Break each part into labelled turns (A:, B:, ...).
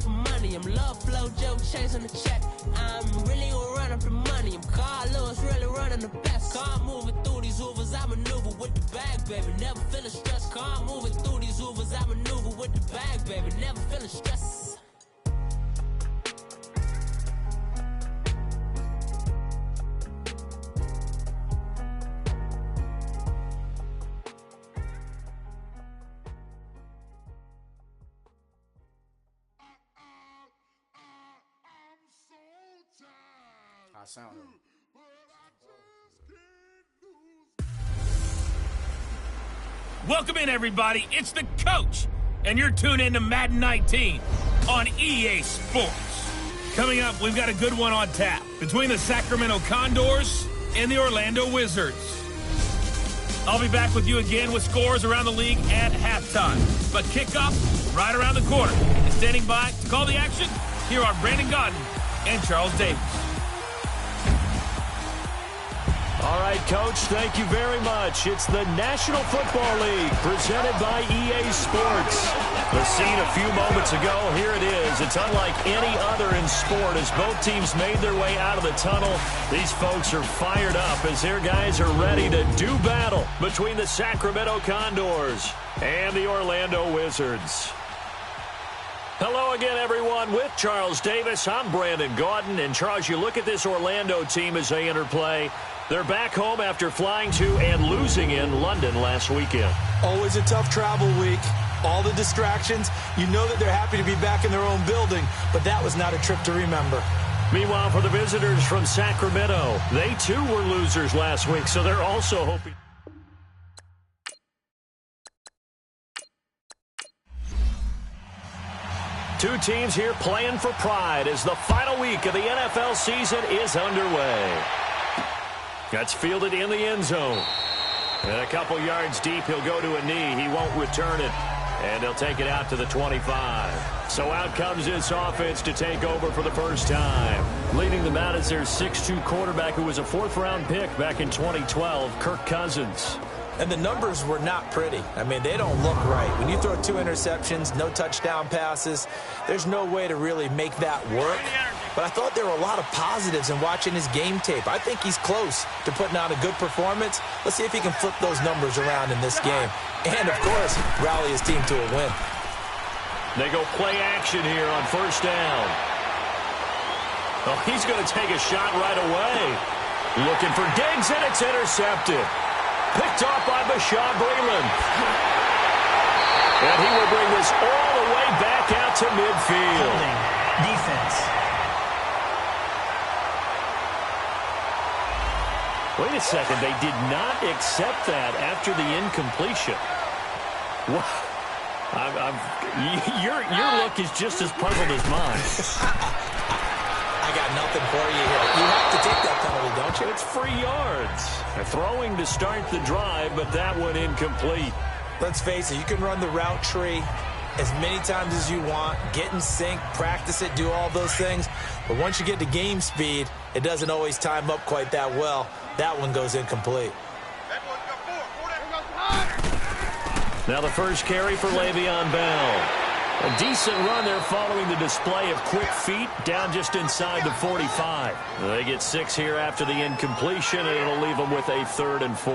A: for money. I'm love flow, joke, chasing the check. I'm really gonna run up the money. I'm Carl Lewis, really running the best. Car moving through these Ubers, I maneuver with the bag, baby. Never feeling stressed. Car moving through these Ubers, I maneuver with the bag, baby. Never feeling stressed.
B: Sound.
C: Welcome in, everybody. It's the coach, and you're tuned in to Madden 19 on EA Sports. Coming up, we've got a good one on tap between the Sacramento Condors and the Orlando Wizards. I'll be back with you again with scores around the league at halftime. But kickoff right around the corner. And standing by to call the action, here are Brandon Godden and Charles Davis.
D: All right, Coach, thank you very much. It's the National Football League presented by EA Sports. The scene a few moments ago, here it is. It's unlike any other in sport as both teams made their way out of the tunnel. These folks are fired up as their guys are ready to do battle between the Sacramento Condors and the Orlando Wizards. Hello again, everyone. With Charles Davis, I'm Brandon Gaudin. And, Charles, you look at this Orlando team as they enter play. They're back home after flying to and losing in London last weekend.
E: Always a tough travel week. All the distractions. You know that they're happy to be back in their own building, but that was not a trip to remember.
D: Meanwhile, for the visitors from Sacramento, they too were losers last week, so they're also hoping. Two teams here playing for pride as the final week of the NFL season is underway. That's fielded in the end zone. And a couple yards deep, he'll go to a knee. He won't return it. And he'll take it out to the 25. So out comes this offense to take over for the first time. Leading them out is their 6'2 quarterback who was a fourth-round pick back in 2012, Kirk Cousins.
E: And the numbers were not pretty. I mean, they don't look right. When you throw 2 interceptions, no touchdown passes, there's no way to really make that work. But I thought there were a lot of positives in watching his game tape. I think he's close to putting out a good performance. Let's see if he can flip those numbers around in this game. And, of course, rally his team to a win.
D: They go play action here on first down. Oh, he's going to take a shot right away. Looking for Diggs, and it's intercepted. Picked off by Bashaud Breeland. And he will bring this all the way back out to midfield.
F: Defense.
D: Wait a second. They did not accept that after the incompletion. Your look is just as puzzled as mine.
E: I got nothing for you here. You have to take that penalty, don't you?
D: It's free yards. They're throwing to start the drive, but that one incomplete.
E: Let's face it, you can run the route tree as many times as you want, get in sync, practice it, do all those things. But once you get to game speed, it doesn't always time up quite that well. That one goes incomplete.
D: Now the first carry for Le'Veon Bell. A decent run there following the display of quick feet down just inside the 45. They get 6 here after the incompletion, and it'll leave them with a 3rd and 4.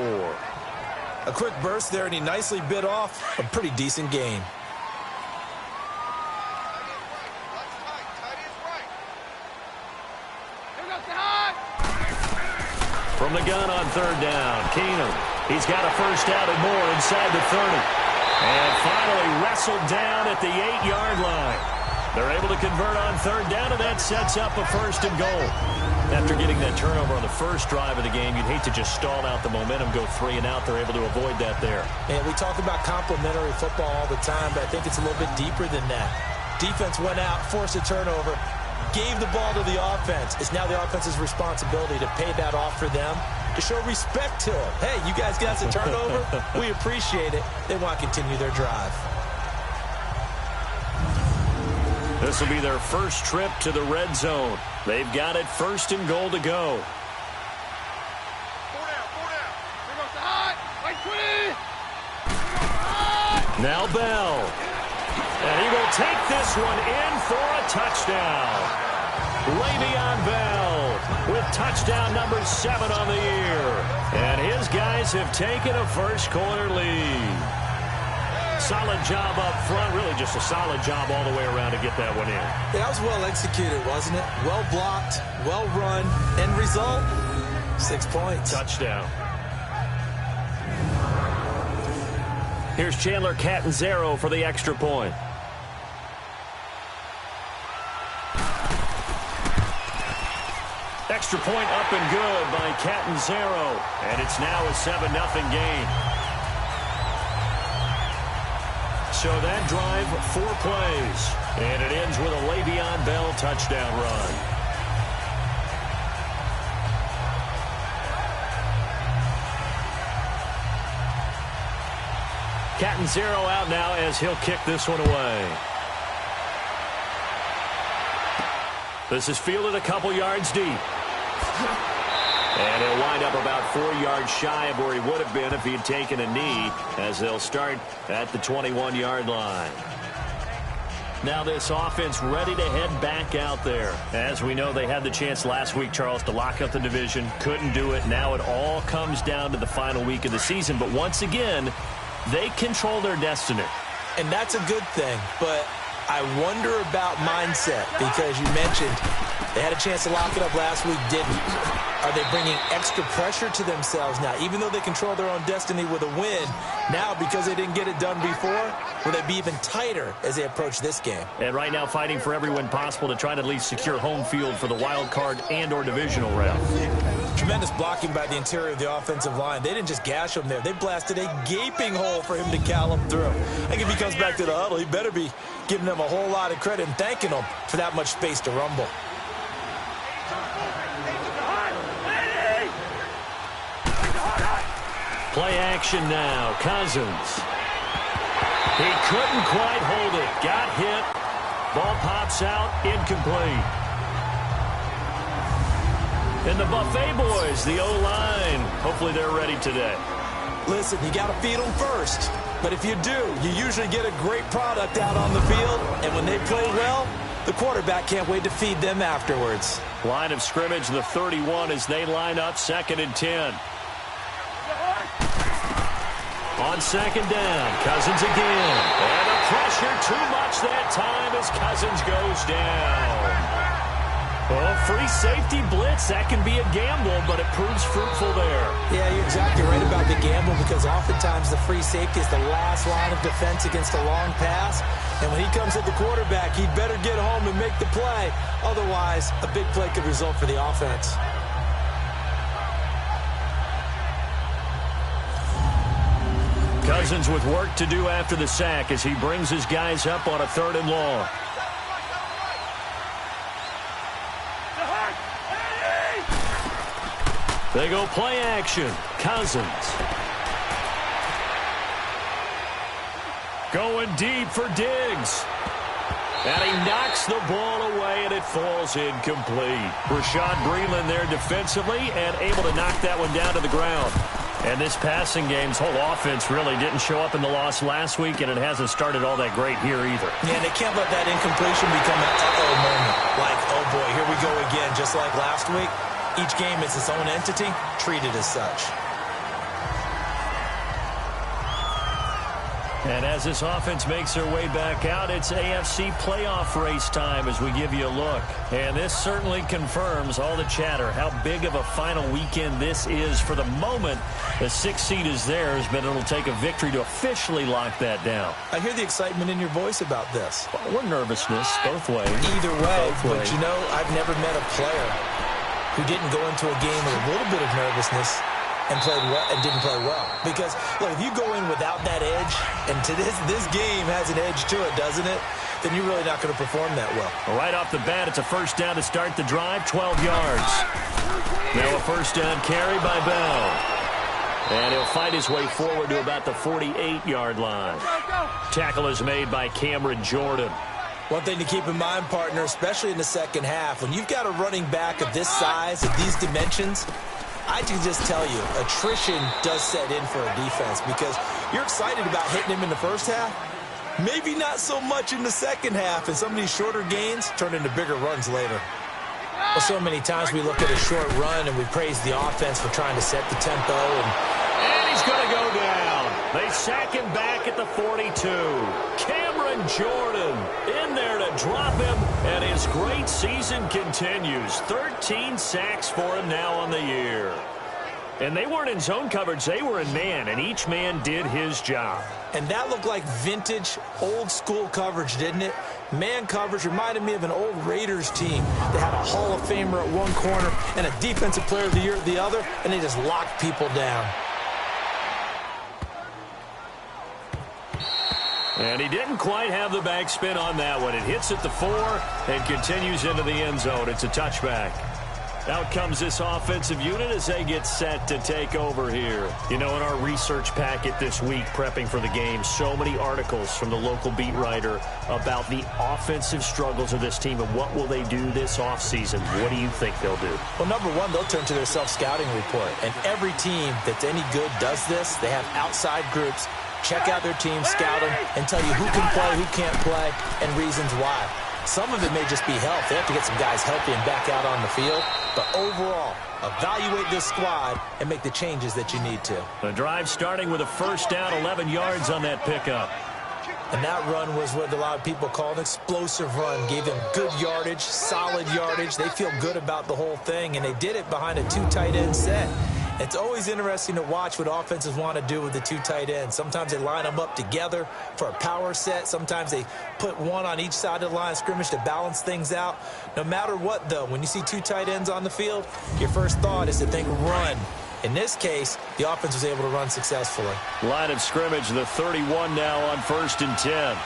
E: A quick burst there, and he nicely bit off a pretty decent gain.
D: From the gun on 3rd down, Keenum. He's got a first down and more inside the 30. And finally wrestled down at the 8-yard line. They're able to convert on 3rd down, and that sets up a 1st and goal. After getting that turnover on the first drive of the game, you'd hate to just stall out the momentum, go 3 and out. They're able to avoid that there.
E: And we talk about complementary football all the time, but I think it's a little bit deeper than that. Defense went out, forced a turnover, gave the ball to the offense. It's now the offense's responsibility to pay that off for them, to show respect to them. Hey, you guys got a turnover? We appreciate it. They want to continue their drive.
D: This will be their first trip to the red zone. They've got it 1st and goal to go. Now Bell. And he will take this one in for a touchdown. Le'Veon Bell with touchdown number 7 on the year. And his guys have taken a first-quarter lead. Solid job up front. Really just a solid job all the way around to get that one in.
E: Yeah, that was well executed, wasn't it? Well blocked, well run. End result, 6 points.
D: Touchdown. Here's Chandler Catanzaro for the extra point. Extra point up and good by Catanzaro. And it's now a 7-0 game. So that drive, 4 plays. And it ends with a Le'Veon Bell touchdown run. Catanzaro out now as he'll kick this one away. This is fielded a couple yards deep. And he'll wind up about 4 yards shy of where he would have been if he had taken a knee, as they'll start at the 21-yard line. Now this offense ready to head back out there. As we know, they had the chance last week, Charles, to lock up the division. Couldn't do it. Now it all comes down to the final week of the season. But once again, they control their destiny.
E: And that's a good thing, but I wonder about mindset, because you mentioned they had a chance to lock it up last week, didn't. Are they bringing extra pressure to themselves now? Even though they control their own destiny with a win, now because they didn't get it done before, will they be even tighter as they approach this game?
D: And right now fighting for every win possible to try to at least secure home field for the wild card and or divisional round.
E: Tremendous blocking by the interior of the offensive line. They didn't just gash him there. They blasted a gaping hole for him to gallop through. I think if he comes back to the huddle, he better be giving them a whole lot of credit and thanking them for that much space to rumble.
D: Play action now. Cousins. He couldn't quite hold it. Got hit. Ball pops out. Incomplete. And the Buffet boys, the O-line, hopefully they're ready today.
E: Listen, you got to feed them first. But if you do, you usually get a great product out on the field. And when they play well, the quarterback can't wait to feed them afterwards.
D: Line of scrimmage, the 31 as they line up 2nd and 10. On 2nd down, Cousins again. And the pressure too much that time as Cousins goes down. Well, free safety blitz, that can be a gamble, but it proves fruitful there.
E: Yeah, you're exactly right about the gamble, because oftentimes the free safety is the last line of defense against a long pass. And when he comes at the quarterback, he'd better get home and make the play. Otherwise, a big play could result for the offense.
D: Cousins with work to do after the sack as he brings his guys up on a 3rd and long. They go play action. Cousins. Going deep for Diggs. And he knocks the ball away, and it falls incomplete. Rashad Breeland there defensively and able to knock that one down to the ground. And this passing game's whole offense really didn't show up in the loss last week, and it hasn't started all that great here either.
E: Yeah, they can't let that incompletion become an uh-oh moment. Like, oh boy, here we go again. Just like last week, each game is its own entity, treated as such.
D: And as this offense makes their way back out, it's AFC playoff race time as we give you a look. And this certainly confirms all the chatter, how big of a final weekend this is. For the moment, the 6th seed is theirs, but it'll take a victory to officially lock that down.
E: I hear the excitement in your voice about this.
D: Or nervousness, both ways.
E: Either way, but you know, I've never met a player who didn't go into a game with a little bit of nervousness and played well and didn't play well. Because look, if you go in without that edge, and to this game has an edge to it, doesn't it? Then you're really not going to perform that well.
D: Right off the bat, it's a 1st down to start the drive, 12 yards. Now a 1st down carry by Bell. And he'll fight his way forward to about the 48-yard line. Tackle is made by Cameron Jordan.
E: One thing to keep in mind, partner, especially in the second half, when you've got a running back of this size, of these dimensions, I can just tell you, attrition does set in for a defense, because you're excited about hitting him in the first half, Maybe not so much in the second half, and some of these shorter gains turn into bigger runs later. Well, so many times we look at a short run and we praise the offense for trying to set the tempo.
D: And he's going to go down. They sack him back at the 42. Cameron Jordan in there to drop him, and his great season continues. 13 sacks for him now on the year. And they weren't in zone coverage. They were in man, and each man did his job.
E: And that looked like vintage, old-school coverage, didn't it? Man coverage reminded me of an old Raiders team. They had a Hall of Famer at one corner and a Defensive Player of the Year at the other, and they just locked people down.
D: And he didn't quite have the backspin on that one. It hits at the 4 and continues into the end zone. It's a touchback. Out comes this offensive unit as they get set to take over here. You know, in our research packet this week, prepping for the game, so many articles from the local beat writer about the offensive struggles of this team and what will they do this offseason. What do you think they'll do?
E: Well, number one, they'll turn to their self-scouting report. And every team that's any good does this. They have outside groups. Check out their team, scout them, and tell you who can play, who can't play, and reasons why. Some of it may just be health. They have to get some guys healthy and back out on the field. But overall, evaluate this squad and make the changes that you need to.
D: The drive starting with a first down, 11 yards on that pickup.
E: And that run was what a lot of people call an explosive run. Gave them good yardage, solid yardage. They feel good about the whole thing, and they did it behind a 2 tight end set. It's always interesting to watch what offenses want to do with the 2 tight ends. Sometimes they line them up together for a power set. Sometimes they put one on each side of the line of scrimmage to balance things out. No matter what, though, when you see 2 tight ends on the field, your first thought is to think run. In this case, the offense was able to run successfully.
D: Line of scrimmage, the 31 now on 1st and 10.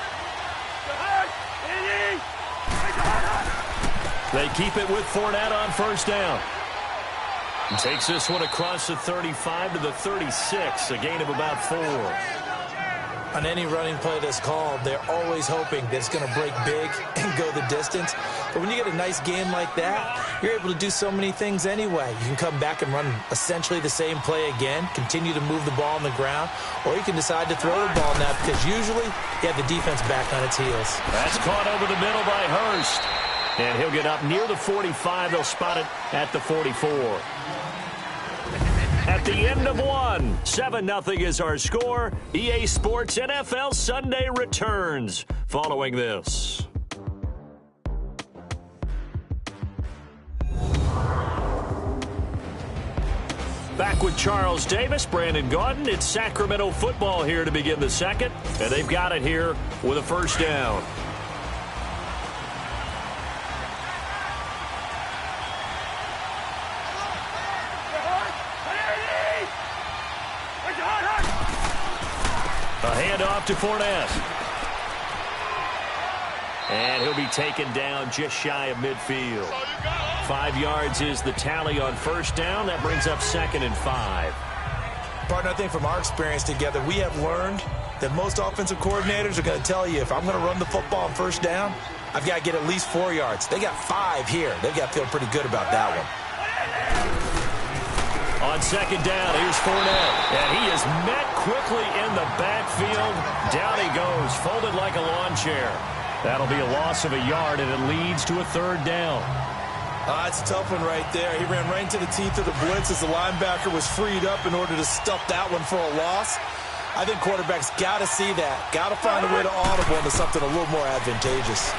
D: They keep it with Fournette on first down. And takes this one across the 35 to the 36, a gain of about 4.
E: On any running play that's called, they're always hoping that it's going to break big and go the distance. But when you get a nice game like that, you're able to do so many things anyway. You can come back and run essentially the same play again, continue to move the ball on the ground, or you can decide to throw the ball now because usually you have the defense back on its heels.
D: That's caught over the middle by Hurst. And he'll get up near the 45. They'll spot it at the 44. At the end of one, 7-0 is our score. EA Sports NFL Sunday returns following this. Back with Charles Davis, Brandon Gaudin. It's Sacramento football here to begin the second, and they've got it here with a first down. A handoff to Fournette. And he'll be taken down just shy of midfield. 5 yards is the tally on first down. That brings up 2nd and 5.
E: Partner, I think from our experience together, we have learned that most offensive coordinators are going to tell you, if I'm going to run the football on first down, I've got to get at least 4 yards. They got 5 here. They've got to feel pretty good about that one.
D: On second down, here's Fournette. And he is met quickly in the backfield. Down he goes, folded like a lawn chair. That'll be a loss of a yard, and it leads to a 3rd down.
E: It's a tough one right there. He ran right into the teeth of the blitz as the linebacker was freed up in order to stuff that one for a loss. I think quarterbacks got to see that. Got to find a way to audible into something a little more advantageous.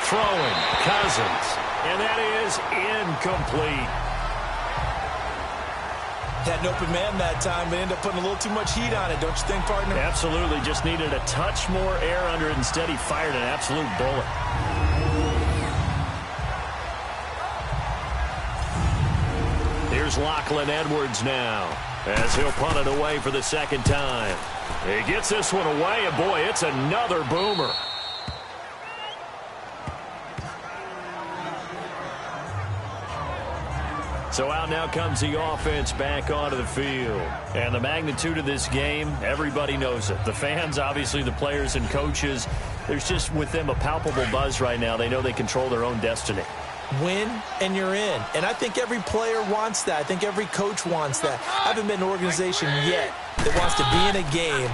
D: Throwing, Cousins. And that is incomplete.
E: Had an open man that time, but ended up putting a little too much heat on it, don't you think, partner?
D: Absolutely. Just needed a touch more air under it. Instead, he fired an absolute bullet. Here's Lachlan Edwards now as he'll punt it away for the 2nd time. He gets this one away, and boy, it's another boomer. So out now comes the offense back onto the field. And the magnitude of this game, everybody knows it. The fans, obviously the players and coaches, there's just with them a palpable buzz right now. They know they control their own destiny.
E: Win, and you're in. And I think every player wants that. I think every coach wants that. I haven't been an organization yet that wants to be in a game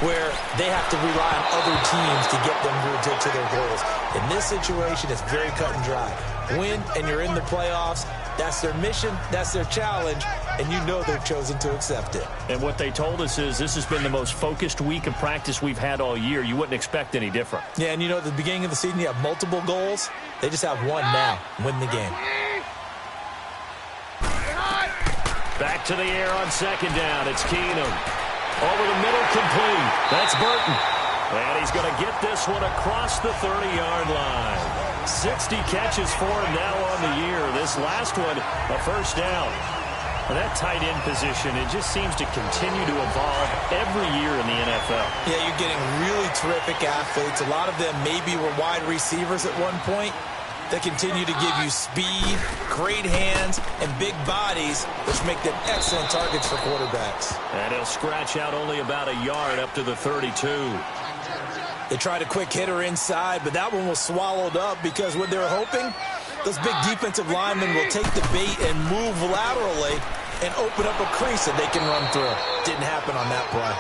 E: where they have to rely on other teams to get them to their goals. In this situation, it's very cut and dry. Win, and you're in the playoffs. That's their mission, that's their challenge, and you know they've chosen to accept it.
D: And what they told us is this has been the most focused week of practice we've had all year. You wouldn't expect any different.
E: Yeah, and you know, at the beginning of the season, you have multiple goals. They just have one now, win the game.
D: Back to the air on second down. It's Keenum. Over the middle, complete. That's Burton. And he's going to get this one across the 30-yard line. 60 catches for him now on the year. This last one, a first down. And that tight end position, it just seems to continue to evolve every year in the NFL.
E: Yeah, you're getting really terrific athletes. A lot of them maybe were wide receivers at one point. They continue to give you speed, great hands, and big bodies, which make them excellent targets for quarterbacks.
D: And he'll scratch out only about a yard up to the 32.
E: They tried a quick hitter inside, but that one was swallowed up because what they were hoping, those big defensive linemen will take the bait and move laterally and open up a crease that they can run through. Didn't happen on that play.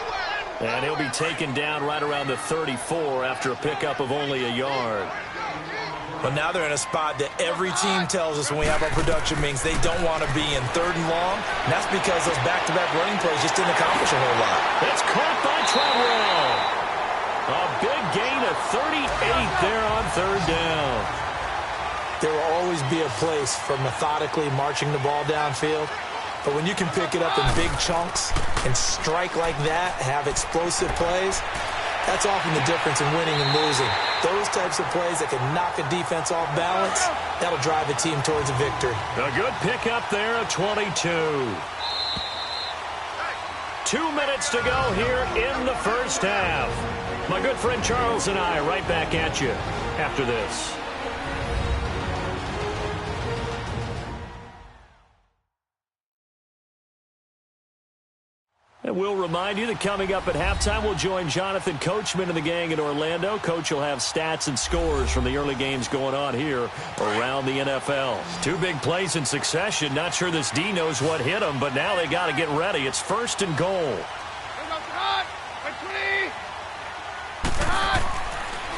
D: And he'll be taken down right around the 34 after a pickup of only a yard.
E: But now they're in a spot that every team tells us when we have our production meetings they don't want to be in, 3rd and long. And that's because those back-to-back running plays just didn't accomplish a whole lot.
D: It's caught by Treadwell. A big gain of 38 there on 3rd down.
E: There will always be a place for methodically marching the ball downfield. But when you can pick it up in big chunks and strike like that, have explosive plays, that's often the difference in winning and losing. Those types of plays that can knock a defense off balance, that'll drive a team towards a victory.
D: A good pickup there of 22. 2 minutes to go here in the first half. My good friend Charles and I right back at you after this. And we'll remind you that coming up at halftime, we'll join Jonathan Coachman and the gang in Orlando. Coach will have stats and scores from the early games going on here around the NFL. 2 big plays in succession. Not sure this D knows what hit him, but now they got to get ready. It's 1st and goal.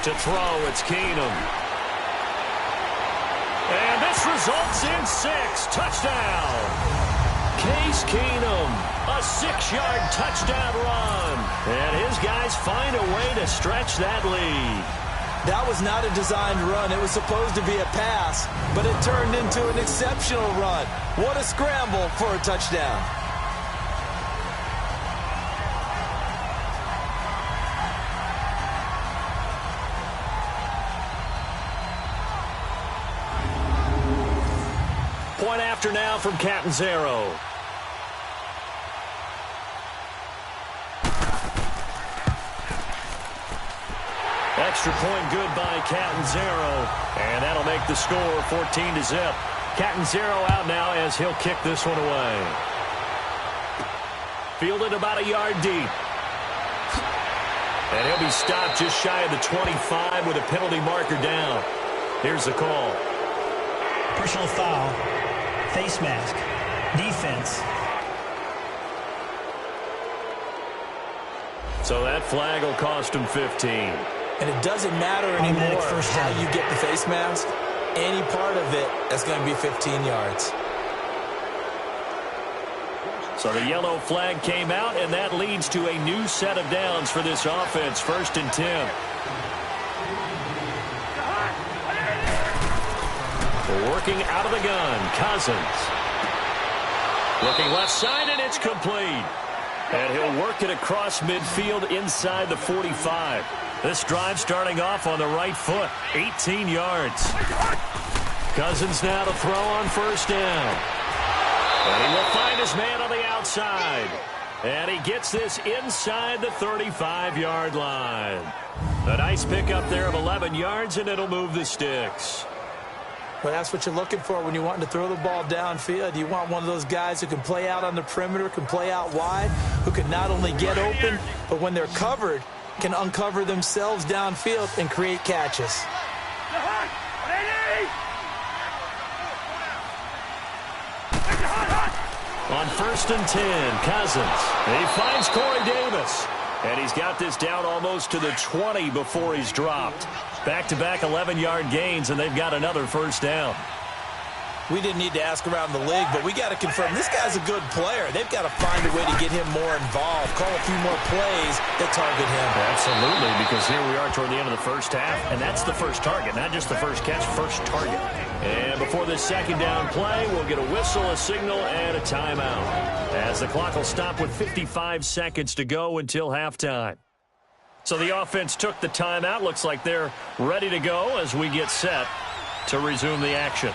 D: To throw, it's Keenum. And this results in 6. Touchdown. Case Keenum, a 6-yard touchdown run. And his guys find a way to stretch that lead.
E: That was not a designed run. It was supposed to be a pass, but it turned into an exceptional run. What a scramble for a touchdown.
D: Point after now from Catanzaro. Extra point good by Catanzaro. And that'll make the score 14-0. Catanzaro out now as he'll kick this one away. Fielded about a yard deep. And he'll be stopped just shy of the 25 with a penalty marker down. Here's the call.
F: Personal foul. Face mask. Defense.
D: So that flag will cost him 15.
E: And it doesn't matter anymore how you get the face mask. Any part of it, that's going to be 15 yards.
D: So the yellow flag came out, and that leads to a new set of downs for this offense. 1st and 10. Working out of the gun, Cousins. Looking left side, and it's complete. And he'll work it across midfield inside the 45. This drive starting off on the right foot, 18 yards. Cousins now to throw on 1st down. And he will find his man on the outside. And he gets this inside the 35-yard line. A nice pickup there of 11 yards, and it'll move the sticks.
E: Well, that's what you're looking for when you're wanting to throw the ball downfield. You want one of those guys who can play out on the perimeter, can play out wide, who can not only get open, but when they're covered, can uncover themselves downfield and create catches.
D: On 1st and 10, Cousins. He finds Corey Davis. And he's got this down almost to the 20 before he's dropped. Back-to-back 11-yard gains, and they've got another first down.
E: We didn't need to ask around the league, but we got to confirm this guy's a good player. They've got to find a way to get him more involved, call a few more plays that target him.
D: Absolutely, because here we are toward the end of the first half, and that's the first target, not just the first catch, first target. And before this second down play, we'll get a whistle, a signal, and a timeout, as the clock will stop with 55 seconds to go until halftime. So the offense took the timeout. Looks like they're ready to go as we get set to resume the action.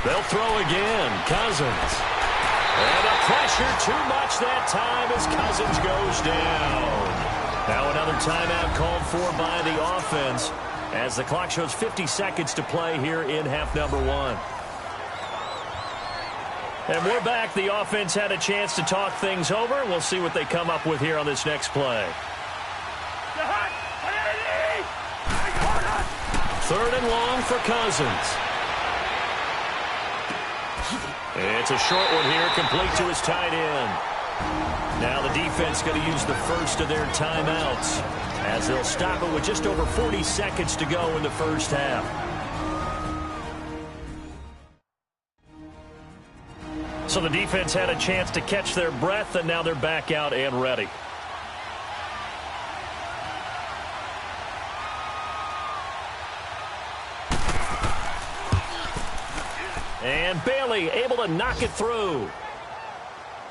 D: They'll throw again. Cousins. And a pressure too much that time as Cousins goes down. Now another timeout called for by the offense as the clock shows 50 seconds to play here in half number one. And we're back. The offense had a chance to talk things over. We'll see what they come up with here on this next play. Third and long for Cousins. It's a short one here, complete to his tight end. Now the defense going to use the first of their timeouts as they'll stop it with just over 40 seconds to go in the first half. So the defense had a chance to catch their breath, and now they're back out and ready. And Bailey able to knock it through.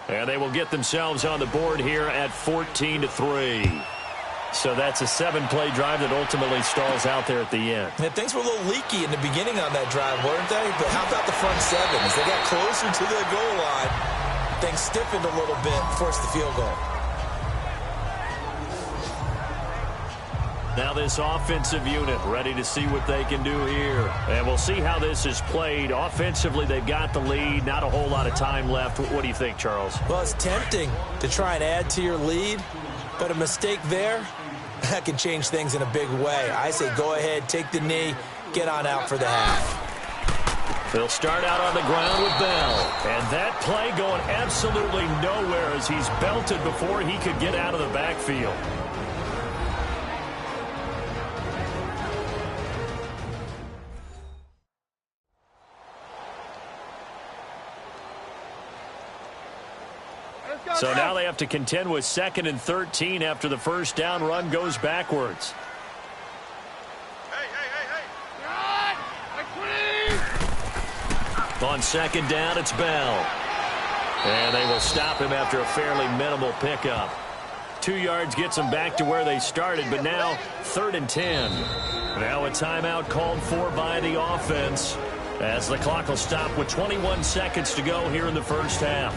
D: And they will get themselves on the board here at 14-3. So that's a 7-play drive that ultimately stalls out there at the end.
E: Yeah, things were a little leaky in the beginning on that drive, weren't they? But how about the front seven? As they got closer to the goal line, things stiffened a little bit, forced the field goal.
D: Now this offensive unit ready to see what they can do here. And we'll see how this is played. Offensively, they've got the lead. Not a whole lot of time left. What do you think, Charles?
E: Well, it's tempting to try and add to your lead, but a mistake there, that can change things in a big way. I say go ahead, take the knee, get on out for the half.
D: They'll start out on the ground with Bell. And that play going absolutely nowhere as he's belted before he could get out of the backfield. So now they have to contend with 2nd and 13 after the first down run goes backwards. On 2nd down, it's Bell. And they will stop him after a fairly minimal pickup. 2 yards gets them back to where they started, but now 3rd and 10. Now a timeout called for by the offense as the clock will stop with 21 seconds to go here in the first half.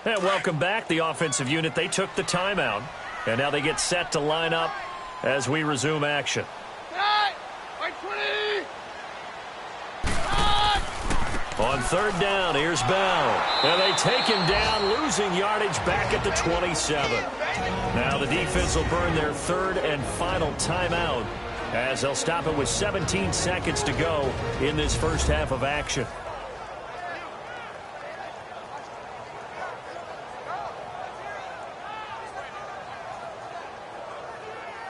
D: And welcome back, the offensive unit. They took the timeout, and now they get set to line up as we resume action. On 3rd down, here's Bell. And they take him down, losing yardage back at the 27. Now the defense will burn their 3rd and final timeout as they'll stop it with 17 seconds to go in this first half of action.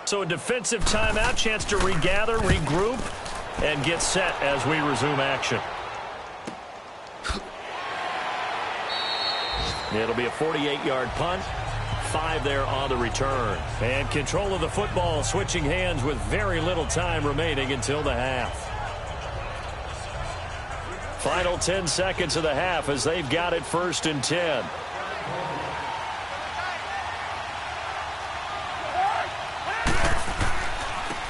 D: So a defensive timeout, chance to regather, regroup, and get set as we resume action. It'll be a 48-yard punt, 5 there on the return. And control of the football switching hands with very little time remaining until the half. Final 10 seconds of the half as they've got it 1st and 10.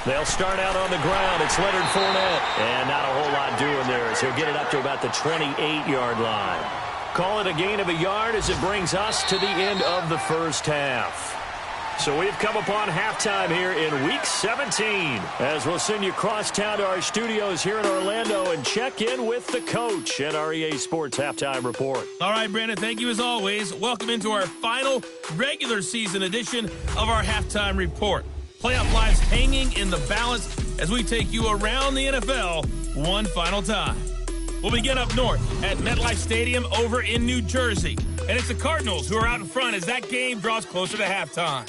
D: They'll start out on the ground. It's Leonard Fournette. And not a whole lot doing there as he'll get it up to about the 28-yard line. Call it a gain of a yard as it brings us to the end of the first half. So we've come upon halftime here in Week 17 as we'll send you cross town to our studios here in Orlando and check in with the coach at our EA Sports Halftime Report.
C: All right, Brandon, thank you as always. Welcome into our final regular season edition of our Halftime Report. Playoff lives hanging in the balance as we take you around the NFL one final time. We'll begin up north at MetLife Stadium over in New Jersey. And it's the Cardinals who are out in front as that game draws closer to halftime.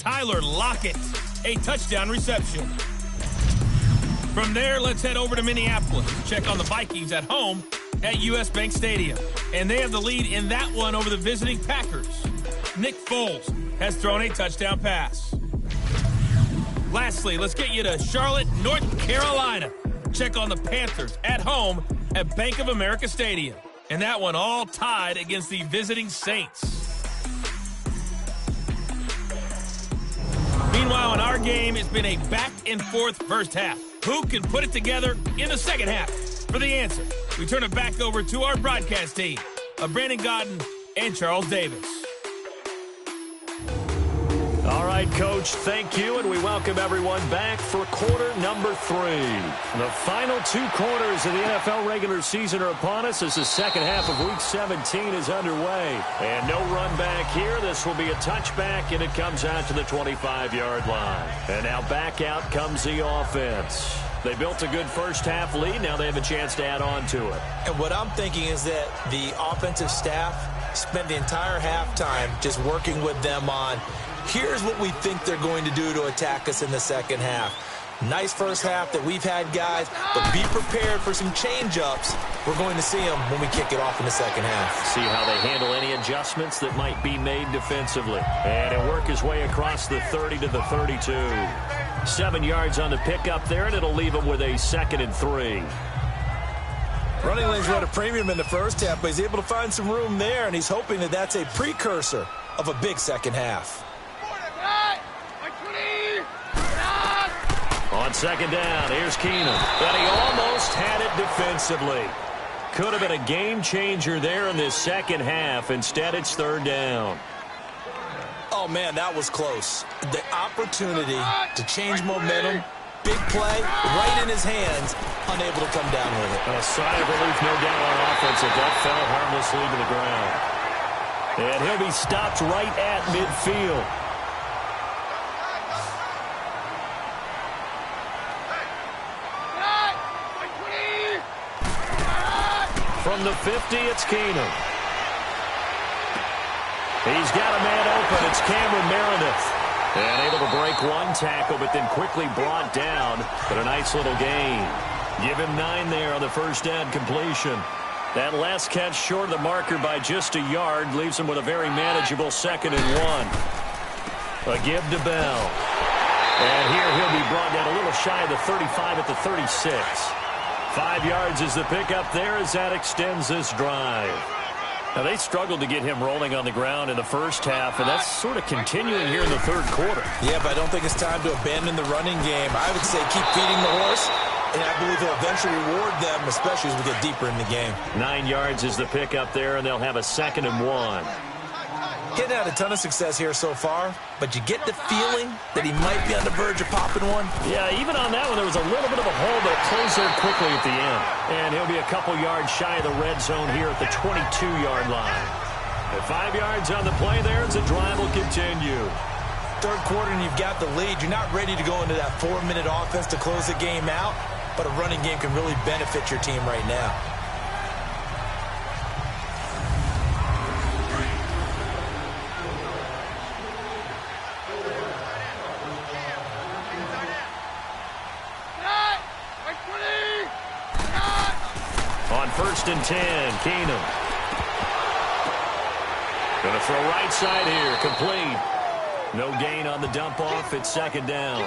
C: Tyler Lockett, a touchdown reception. From there, let's head over to Minneapolis. Check on the Vikings at home at US Bank Stadium. And they have the lead in that one over the visiting Packers. Nick Foles has thrown a touchdown pass. Lastly, let's get you to Charlotte, North Carolina. Check on the Panthers at home at Bank of America Stadium. And that one all tied against the visiting Saints. Meanwhile, in our game, it's been a back-and-forth first half. Who can put it together in the second half? For the answer, we turn it back over to our broadcast team of Brandon Godden and Charles Davis.
D: All right, Coach, thank you, and we welcome everyone back for quarter number 3. The final 2 quarters of the NFL regular season are upon us as the second half of Week 17 is underway. And no run back here. This will be a touchback, and it comes out to the 25-yard line. And now back out comes the offense. They built a good first half lead. Now they have a chance to add on to it.
E: And what I'm thinking is that the offensive staff spent the entire halftime just working with them on here's what we think they're going to do to attack us in the second half. Nice first half that we've had, guys, but be prepared for some change-ups. We're going to see them when we kick it off in the second half.
D: See how they handle any adjustments that might be made defensively. And he'll work his way across the 30 to the 32. 7 yards on the pickup there, and it'll leave him with a 2nd and 3.
E: Running lanes were at a premium in the first half, but he's able to find some room there, and he's hoping that that's a precursor of a big second half.
D: On second down, here's Keenum. But he almost had it defensively. Could have been a game changer there in this second half. Instead, it's 3rd down.
E: Oh, man, that was close. The opportunity to change momentum, big play, right in his hands, unable to come down with it.
D: A sigh of relief, no doubt, on offense if that fell harmlessly to the ground. And he'll be stopped right at midfield. From the 50, it's Keenum. He's got a man open. It's Cameron Meredith. And able to break one tackle, but then quickly brought down. But a nice little gain. Give him 9 there on the first down completion. That last catch short of the marker by just a yard leaves him with a very manageable 2nd and 1. A give to Bell. And here he'll be brought down a little shy of the 35 at the 36. 5 yards is the pickup there as that extends this drive. Now, they struggled to get him rolling on the ground in the first half, and that's sort of continuing here in the third quarter.
E: Yeah, but I don't think it's time to abandon the running game. I would say keep feeding the horse, and I believe he'll eventually reward them, especially as we get deeper in the game.
D: 9 yards is the pickup there, and they'll have a 2nd and 1.
E: Getting had a ton of success here so far, but you get the feeling that he might be on the verge of popping one.
D: Yeah, even on that one, there was a little bit of a hole, but it closed there quickly at the end. And he'll be a couple yards shy of the red zone here at the 22-yard line. At 5 yards on the play there, as the drive will continue.
E: Third quarter, and you've got the lead. You're not ready to go into that 4-minute offense to close the game out, but a running game can really benefit your team right now.
D: On 1st and 10, Keenum. Going to throw right side here, complete. No gain on the dump off. It's 2nd down.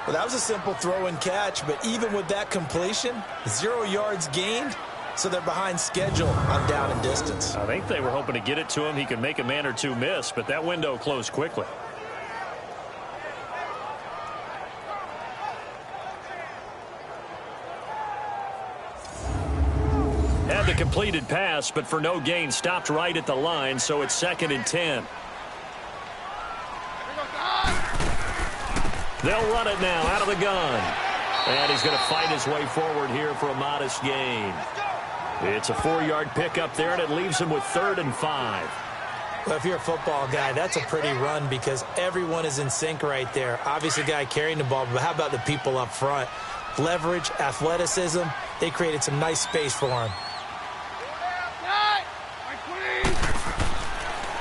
E: Well, that was a simple throw and catch, but even with that completion, 0 yards gained, so they're behind schedule on down and distance.
D: I think they were hoping to get it to him. He could make a man or two miss, but that window closed quickly. Had the completed pass, but for no gain, stopped right at the line, so it's 2nd and 10. They'll run it now out of the gun. And he's going to fight his way forward here for a modest gain. It's a 4-yard pickup there, and it leaves him with 3rd and 5.
E: Well, if you're a football guy, that's a pretty run because everyone is in sync right there. Obviously, the guy carrying the ball, but how about the people up front? Leverage, athleticism, they created some nice space for him.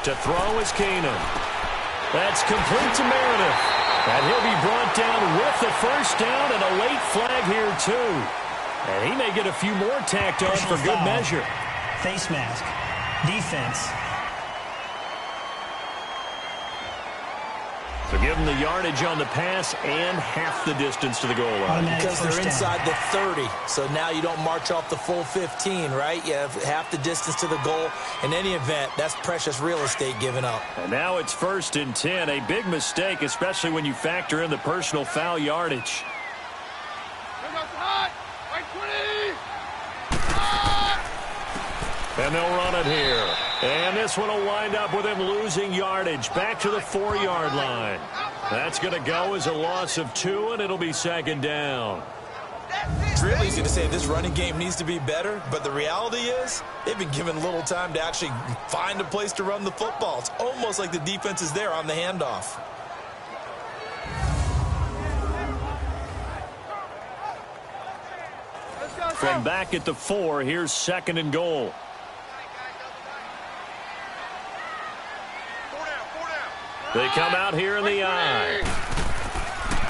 D: To throw is Keenum. That's complete to Meredith. And he'll be brought down with the first down and a late flag here, too. And he may get a few more tacked on for good measure.
F: Face mask. Defense.
D: So give them the yardage on the pass and half the distance to the goal line.
E: Because they're inside the 30, so now you don't march off the full 15, right? You have half the distance to the goal. In any event, that's precious real estate given up.
D: And now it's 1st and 10, a big mistake, especially when you factor in the personal foul yardage. And they'll run it here. And this one will wind up with him losing yardage back to the 4-yard line. That's going to go as a loss of 2, and it'll be 2nd down.
E: It's real easy to say this running game needs to be better, but the reality is they've been given little time to actually find a place to run the football. It's almost like the defense is there on the handoff.
D: From back at the 4, here's 2nd and goal. They come out here in the eye.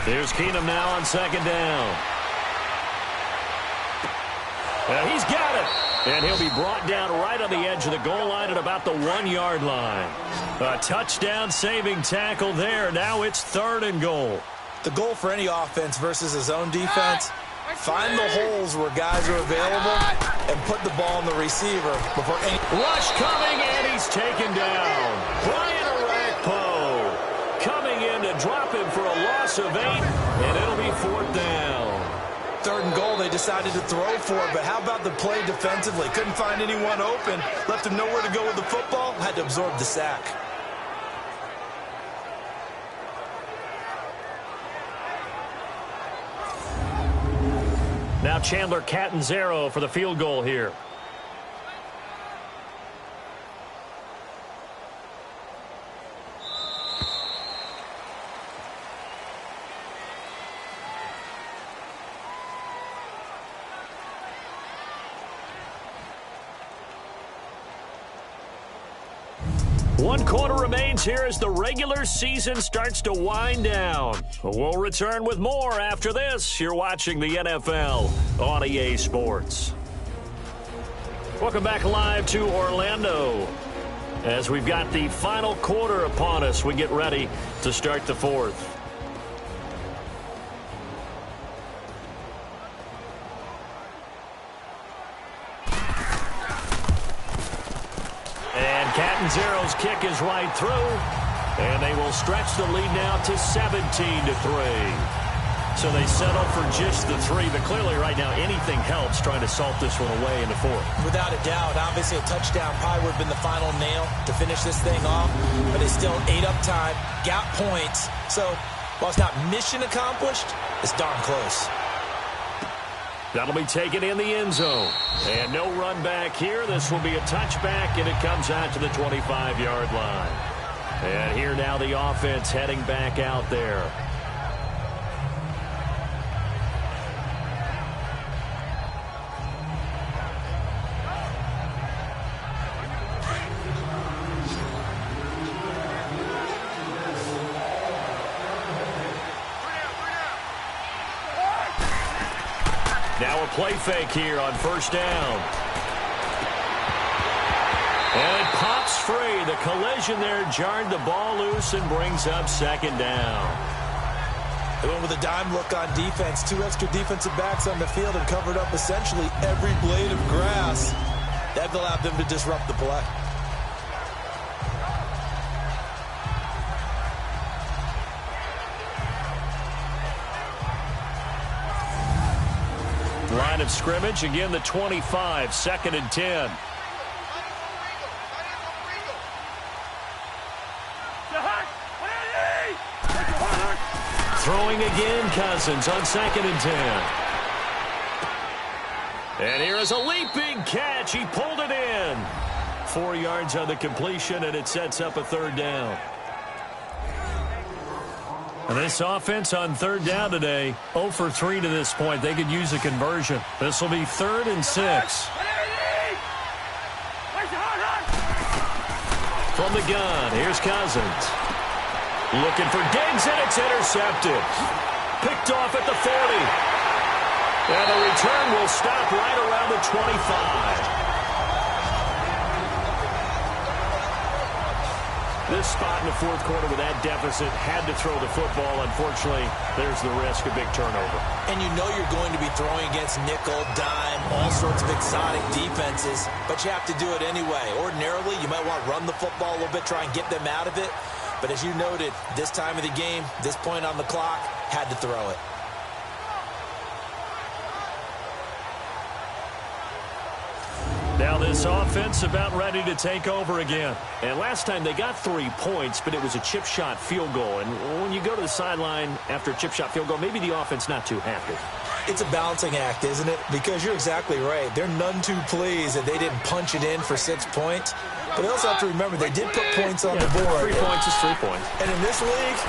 D: There's Keenum now on 2nd down. And he's got it. And he'll be brought down right on the edge of the goal line at about the 1-yard line. A touchdown saving tackle there. Now it's 3rd and goal.
E: The goal for any offense versus his own defense, find the holes where guys are available and put the ball on the receiver before any...
D: Rush coming, and he's taken down. Brian Arakpo coming in to drop him for a loss of 8, and it'll be 4th down.
E: 3rd and goal, they decided to throw for it, but how about the play defensively? Couldn't find anyone open, left him nowhere to go with the football, had to absorb the sack.
D: Now Chandler Catanzaro for the field goal here. One quarter remains here as the regular season starts to wind down. We'll return with more after this. You're watching the NFL on EA Sports. Welcome back live to Orlando. As we've got the final quarter upon us, we get ready to start the 4th. Catanzaro's kick is right through, and they will stretch the lead now to 17-3. So they settle for just the 3, but clearly right now anything helps trying to salt this one away in the 4th.
E: Without a doubt, obviously a touchdown probably would have been the final nail to finish this thing off, but they still ate up time, got points. So while it's not mission accomplished, it's darn close.
D: That'll be taken in the end zone. And no run back here. This will be a touchback, and it comes out to the 25-yard line. And here now the offense heading back out there. Now a play fake here on 1st down. And it pops free. The collision there jarred the ball loose and brings up 2nd down.
E: They went with a dime look on defense. 2 extra defensive backs on the field and covered up essentially every blade of grass. That allowed them to disrupt the play.
D: Line of scrimmage, again the 25, 2nd and 10. Throwing again, Cousins on 2nd and 10. And here is a leaping catch. He pulled it in. 4 yards on the completion, and it sets up a third down. And this offense on third down today, 0 for 3 to this point. They could use a conversion. This will be 3rd and 6. From the gun, here's Cousins. Looking for Diggs, and it's intercepted. Picked off at the 40. And the return will stop right around the 25. This spot in the fourth quarter with that deficit had to throw the football. Unfortunately, there's the risk of big turnover.
E: And you know you're going to be throwing against nickel, dime, all sorts of exotic defenses, but you have to do it anyway. Ordinarily, you might want to run the football a little bit, try and get them out of it. But as you noted, this time of the game, this point on the clock, had to throw it.
D: Now this offense about ready to take over again. And last time they got 3 points, but it was a chip shot field goal. And when you go to the sideline after a chip shot field goal, maybe the offense not too happy.
E: It's a balancing act, isn't it? Because you're exactly right. They're none too pleased that they didn't punch it in for 6 points. But they also have to remember they did put points on the board.
D: 3 points is 3 points.
E: And in this league,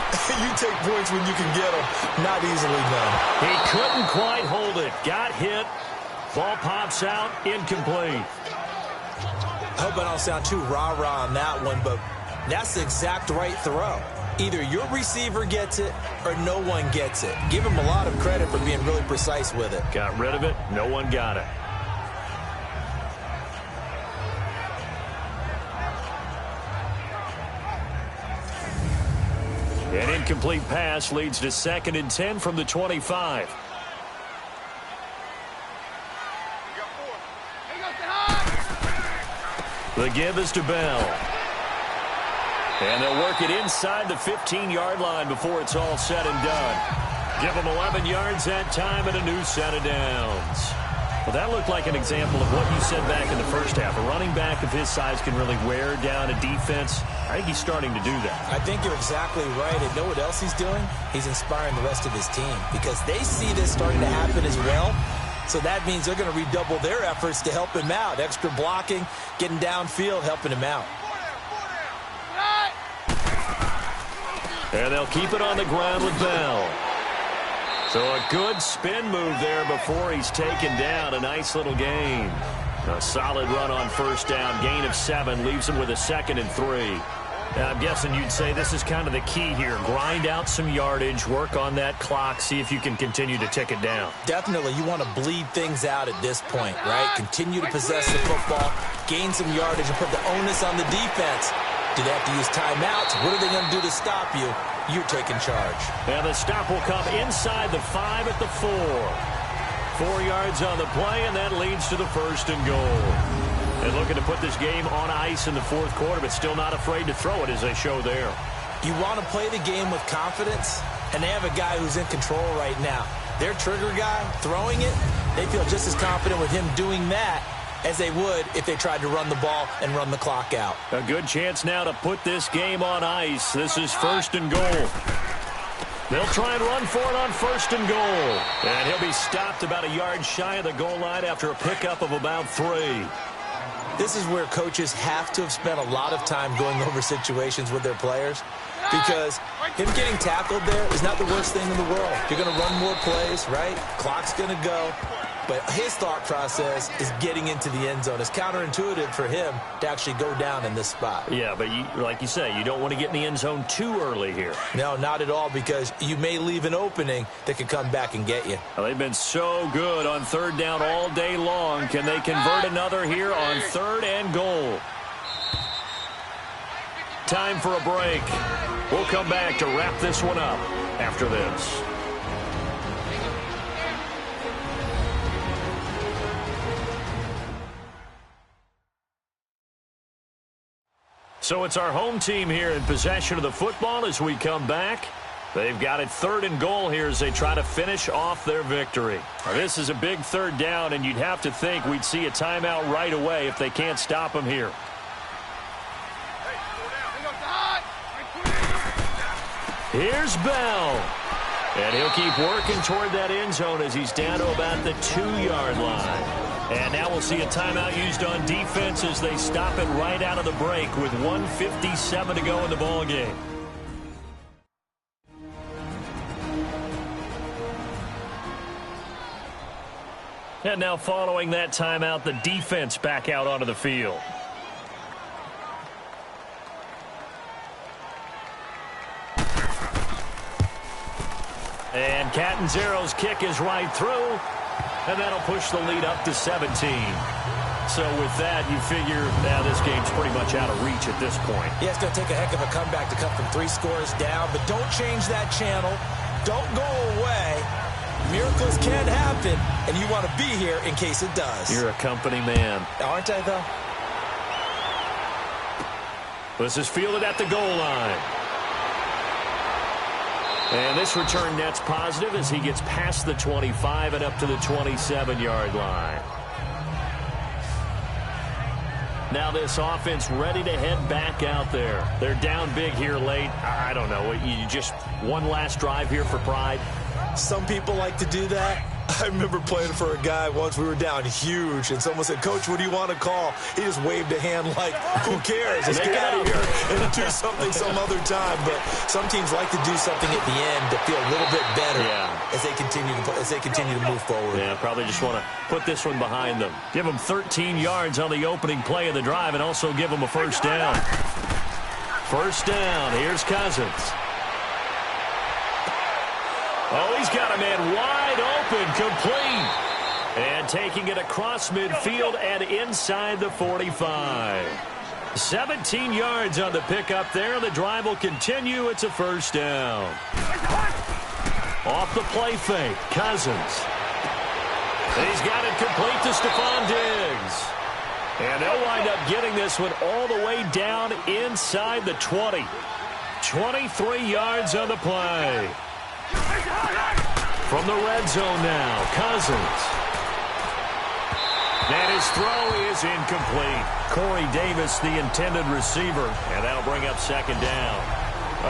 E: you take points when you can get them. Not easily done.
D: He couldn't quite hold it. Got hit. Ball pops out. Incomplete.
E: I hope I don't sound too rah-rah on that one, but that's the exact right throw. Either your receiver gets it or no one gets it. Give him a lot of credit for being really precise with it.
D: Got rid of it. No one got it. An incomplete pass leads to 2nd and 10 from the 25. The give is to Bell. And they'll work it inside the 15-yard line before it's all said and done. Give them 11 yards that time and a new set of downs. Well, that looked like an example of what you said back in the first half. A running back of his size can really wear down a defense. I think he's starting to do that. I
E: think you're exactly right. And know what else he's doing? He's inspiring the rest of his team because they see this starting to happen as well. So that means they're going to redouble their efforts to help him out. Extra blocking, getting downfield, helping him out.
D: And they'll keep it on the ground with Bell. So a good spin move there before he's taken down. A nice little gain. A solid run on first down. Gain of 7 leaves him with a 2nd and 3. I'm guessing you'd say this is kind of the key here. Grind out some yardage, work on that clock, see if you can continue to tick it down.
E: Definitely. You want to bleed things out at this point, right? Continue to possess the football, gain some yardage, and put the onus on the defense. Do they have to use timeouts? What are they going to do to stop you? You're taking charge.
D: And the stop will come inside the 5 at the 4. 4 yards on the play, and that leads to the 1st and goal. And looking to put this game on ice in the fourth quarter, but still not afraid to throw it as they show there.
E: You want to play the game with confidence, and they have a guy who's in control right now. Their trigger guy throwing it, they feel just as confident with him doing that as they would if they tried to run the ball and run the clock out.
D: A good chance now to put this game on ice. This is 1st and goal. They'll try and run for it on 1st and goal. And he'll be stopped about a yard shy of the goal line after a pickup of about 3.
E: This is where coaches have to have spent a lot of time going over situations with their players because him getting tackled there is not the worst thing in the world. You're going to run more plays, right? Clock's going to go. But his thought process is getting into the end zone. It's counterintuitive for him to actually go down in this spot.
D: Yeah, but like you say, you don't want to get in the end zone too early here.
E: No, not at all, because you may leave an opening that could come back and get you.
D: Well, they've been so good on 3rd down all day long. Can they convert another here on 3rd and goal? Time for a break. We'll come back to wrap this one up after this. So it's our home team here in possession of the football as we come back. They've got it 3rd and goal here as they try to finish off their victory. Now, this is a big 3rd down, and you'd have to think we'd see a timeout right away if they can't stop them here. Here's Bell. And he'll keep working toward that end zone as he's down to about the 2-yard line. And now we'll see a timeout used on defense as they stop it right out of the break with 1:57 to go in the ball game. And now following that timeout, the defense back out onto the field. And Catanzaro's kick is right through, and that'll push the lead up to 17. So with that, you figure now this game's pretty much out of reach at this point.
E: Yeah, it's going to take a heck of a comeback to come from 3 scores down, but don't change that channel. Don't go away. Miracles can happen, and you want to be here in case it does.
D: You're a company man.
E: Aren't I, though?
D: This is fielded at the goal line. And this return net's positive as he gets past the 25 and up to the 27-yard line. Now this offense ready to head back out there. They're down big here late. I don't know. You just one last drive here for pride?
E: Some people like to do that. I remember playing for a guy once. We were down huge, and someone said, "Coach, what do you want to call?" He just waved a hand like, "Who cares? Let's get out of here and do something some other time." But some teams like to do something at the end to feel a little bit better as they continue to move forward.
D: Yeah, probably just want to put this one behind them. Give them 13 yards on the opening play of the drive, and also give them a first down. First down. Here's Cousins. Oh, he's got a man wide open, complete. And taking it across midfield and inside the 45. 17 yards on the pickup there. The drive will continue. It's a first down. Off the play fake, Cousins. He's got it complete to Stephon Diggs. And they'll wind up getting this one all the way down inside the 20. 23 yards on the play. From the red zone now, Cousins. And his throw is incomplete. Corey Davis, the intended receiver, and that'll bring up second down.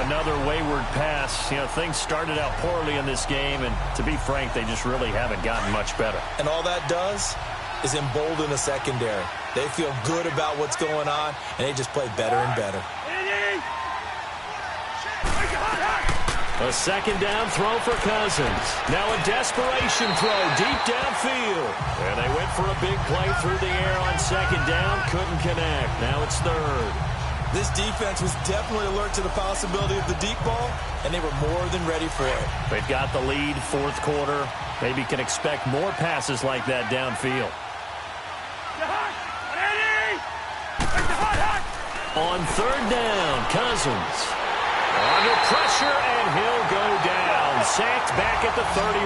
D: Another wayward pass. You know, things started out poorly in this game, and to be frank, they just really haven't gotten much better.
E: And all that does is embolden the secondary. They feel good about what's going on, and they just play better and better.
D: A second down throw for Cousins. Now a desperation throw deep downfield. And they went for a big play through the air on second down. Couldn't connect. Now it's third.
E: This defense was definitely alert to the possibility of the deep ball, and they were more than ready for it.
D: They've got the lead, fourth quarter. Maybe can expect more passes like that downfield. On third down, Cousins. Under pressure, and he'll go down. Sacked back at the 31.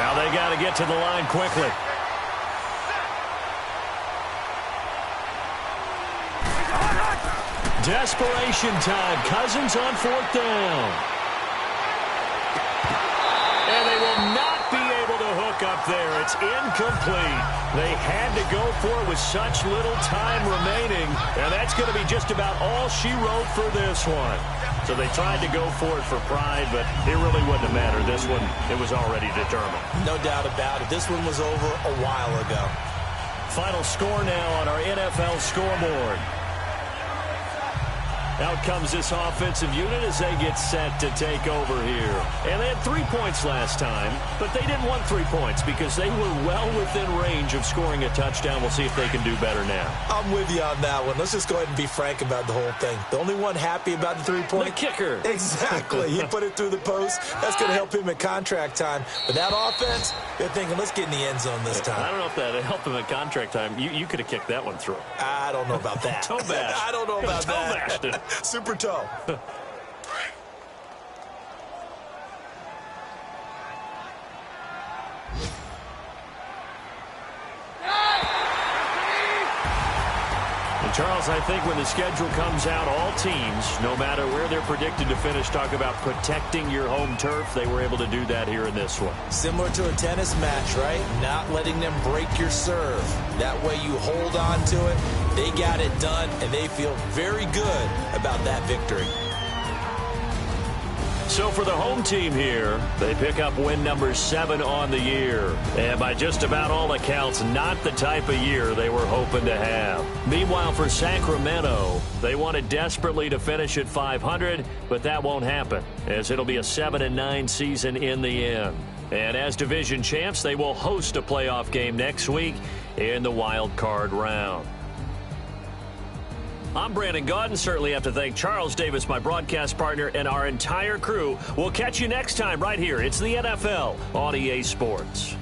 D: Now they got to get to the line quickly. Desperation time. Cousins on fourth down. And they will not be able to hook up there. It's incomplete. They had to go for it with such little time remaining. And that's going to be just about all she wrote for this one. So they tried to go for it for pride, but it really wouldn't have mattered. This one, it was already determined.
E: No doubt about it. This one was over a while ago.
D: Final score now on our NFL scoreboard. Out comes this offensive unit as they get set to take over here. And they had 3 points last time, but they didn't want 3 points because they were well within range of scoring a touchdown. We'll see if they can do better now.
E: I'm with you on that one. Let's just go ahead and be frank about the whole thing. The only one happy about the 3-point?
D: The kicker.
E: Exactly. He put it through the post. That's going to help him at contract time. But that offense, they're thinking, let's get in the end zone this time.
D: I don't know if that helped him at contract time. You could have kicked that one through.
E: I don't know about that.
D: Toe bash.
E: I don't know about
D: toe
E: that.
D: Bashed it.
E: Super toe.
D: Charles, I think when the schedule comes out, all teams, no matter where they're predicted to finish, talk about protecting your home turf. They were able to do that here in this one.
E: Similar to a tennis match, right? Not letting them break your serve. That way you hold on to it. They got it done, and they feel very good about that victory.
D: So for the home team here, they pick up win number 7 on the year. And by just about all accounts, not the type of year they were hoping to have. Meanwhile, for Sacramento, they wanted desperately to finish at 500, but that won't happen, as it'll be a 7-9 season in the end. And as division champs, they will host a playoff game next week in the wild card round. I'm Brandon Gaudin. Certainly have to thank Charles Davis, my broadcast partner, and our entire crew. We'll catch you next time right here. It's the NFL on EA Sports.